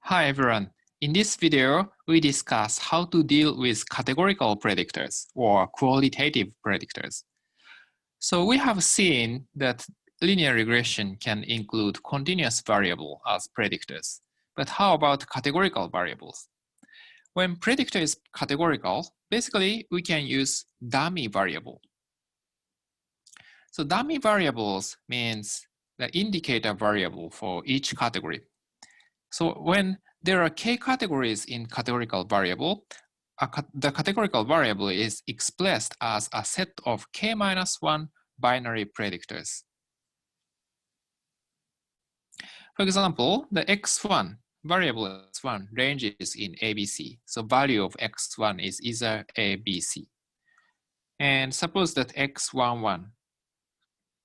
Hi everyone. In this video, we discuss how to deal with categorical predictors or qualitative predictors. So we have seen that linear regression can include continuous variable as predictors. But how about categorical variables? When predictor is categorical, basically we can use dummy variable. So dummy variables means the indicator variable for each category. So when there are k categories in categorical variable, the categorical variable is expressed as a set of k-1 binary predictors. For example, the x1, variable x1 ranges in ABC. So value of x1 is either A, B, C. And suppose that x11,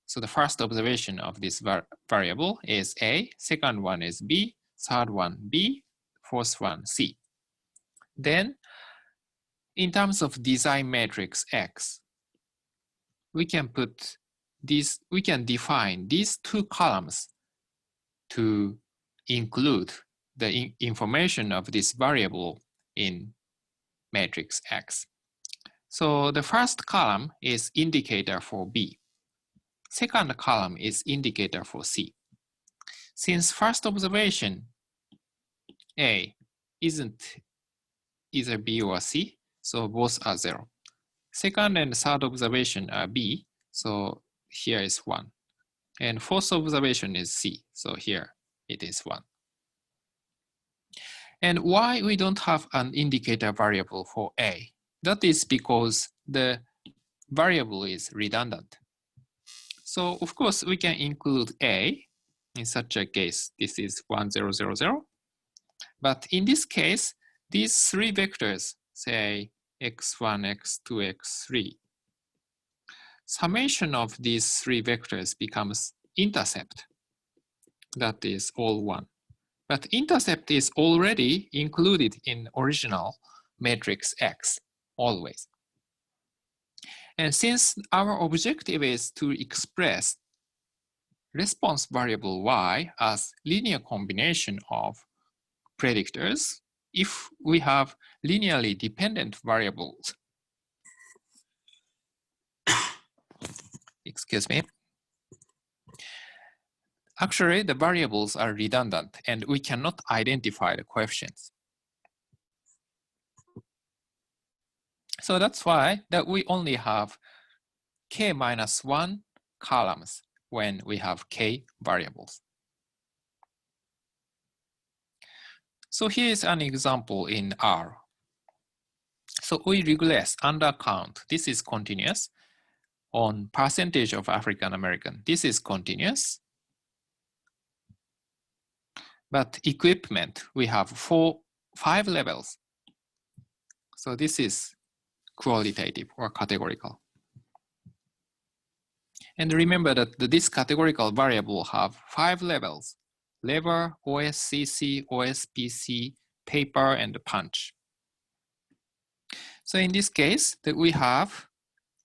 so the first observation of this variable is A, second one is B, third one B, fourth one C. Then, in terms of design matrix X, we can define these two columns to include the information of this variable in matrix X. So the first column is indicator for B. Second column is indicator for C. Since first observation A isn't either B or C, so both are 0. Second and third observation are B, so here is 1. And fourth observation is C, so here it is 1. And why we don't have an indicator variable for A? That is because the variable is redundant. So of course we can include A. In such a case, this is 1, 0, 0, 0. But in this case, these three vectors, say x1, x2, x3, summation of these three vectors becomes intercept. That is all 1. But intercept is already included in original matrix X, always. And since our objective is to express response variable Y as linear combination of predictors, if we have linearly dependent variables, excuse me, actually the variables are redundant and we cannot identify the coefficients. So that's why that we only have k-1 columns when we have k variables. So here is an example in R. So we regress under count. This is continuous. On percentage of African American, this is continuous. But equipment, we have 5 levels. So this is qualitative or categorical. And remember that this categorical variable have 5 levels: lever, OSCC, OSPC, paper, and punch. So in this case, that we have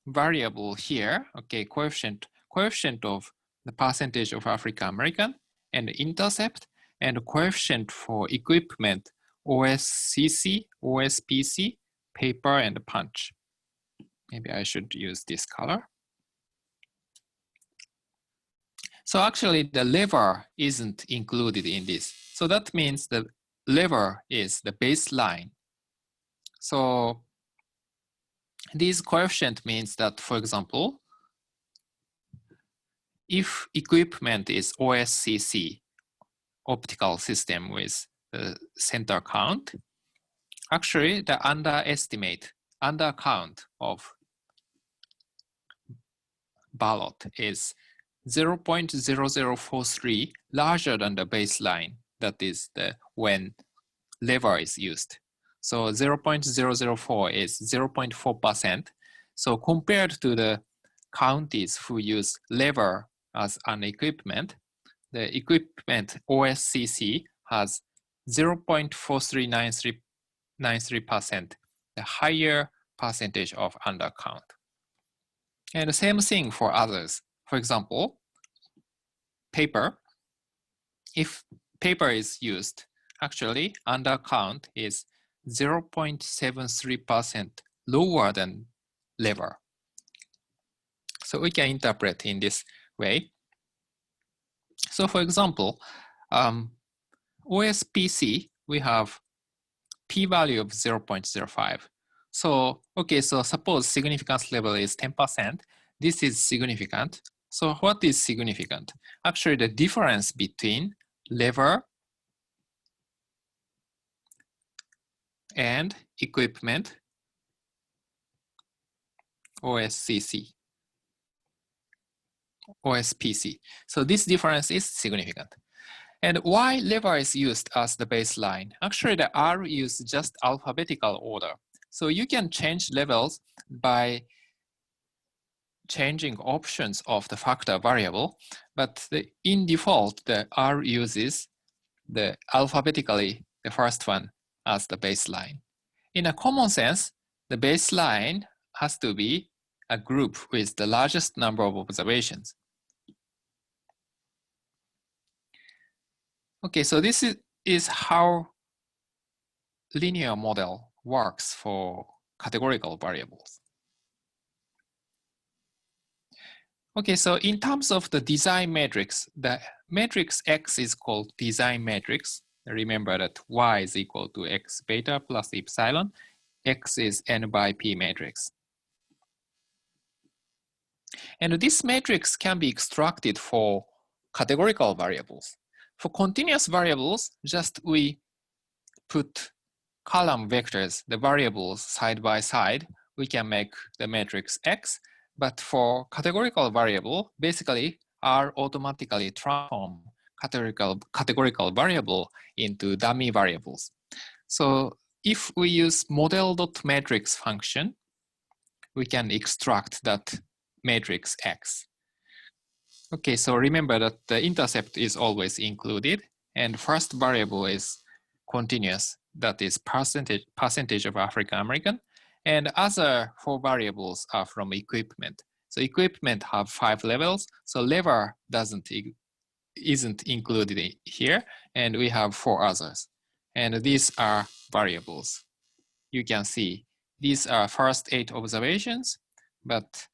variable here, okay, coefficient of the percentage of African American, and intercept, and coefficient for equipment, OSCC, OSPC, paper, and punch. Maybe I should use this color. So actually the lever isn't included in this. So that means the lever is the baseline. So this coefficient means that, for example, if equipment is OSCC, optical system with the center count, actually the undercount of ballot is 0.0043 larger than the baseline, that is when lever is used. So 0.004 is 0.4%. So compared to the counties who use lever as an equipment, the equipment OSCC has 0.4393%, the higher percentage of undercount. And the same thing for others. For example, paper. If paper is used actually undercount is 0.73% lower than lever. So we can interpret in this way. So for example, OSPC, we have p-value of 0.05. So, okay, so suppose significance level is 10%. This is significant. So what is significant? Actually, the difference between lever and equipment, OSPC. So this difference is significant. And why lever is used as the baseline? Actually, the R is just alphabetical order. So you can change levels by changing options of the factor variable, but in default, the R uses the alphabetically the first one as the baseline. In a common sense, the baseline has to be a group with the largest number of observations. Okay, so this is how linear model works for categorical variables. Okay, so in terms of the design matrix, the matrix X is called design matrix. Remember that Y is equal to X beta plus epsilon. X is N by P matrix. And this matrix can be extracted for categorical variables. For continuous variables, just we put column vectors, the variables side by side, we can make the matrix X. But for categorical variable, basically R automatically transform categorical variable into dummy variables. So if we use model.matrix function, we can extract that matrix X. Okay, so remember that the intercept is always included, and first variable is continuous, that is percentage of African American, and other 4 variables are from equipment. So equipment have 5 levels, so lever isn't included here, and we have 4 others. And these are variables. You can see these are first 8 observations, but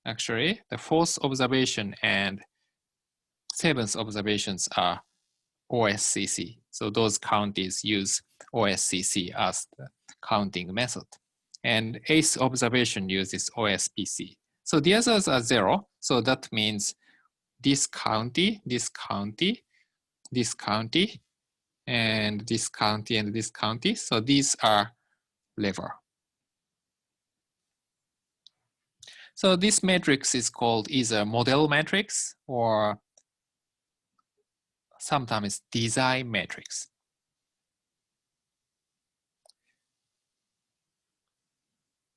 actually the 4th observation and 7th observations are OSCC. So those counties use OSCC as the counting method. And 8th observation uses OSPC. So the others are 0. So that means this county, this county, this county, and this county, and this county. So these are lever. So this matrix is called either model matrix or sometimes design matrix.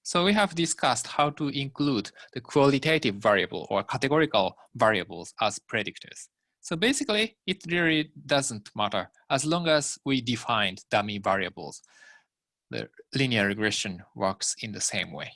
So we have discussed how to include the qualitative variable or categorical variables as predictors. So basically, it really doesn't matter as long as we defined dummy variables. The linear regression works in the same way.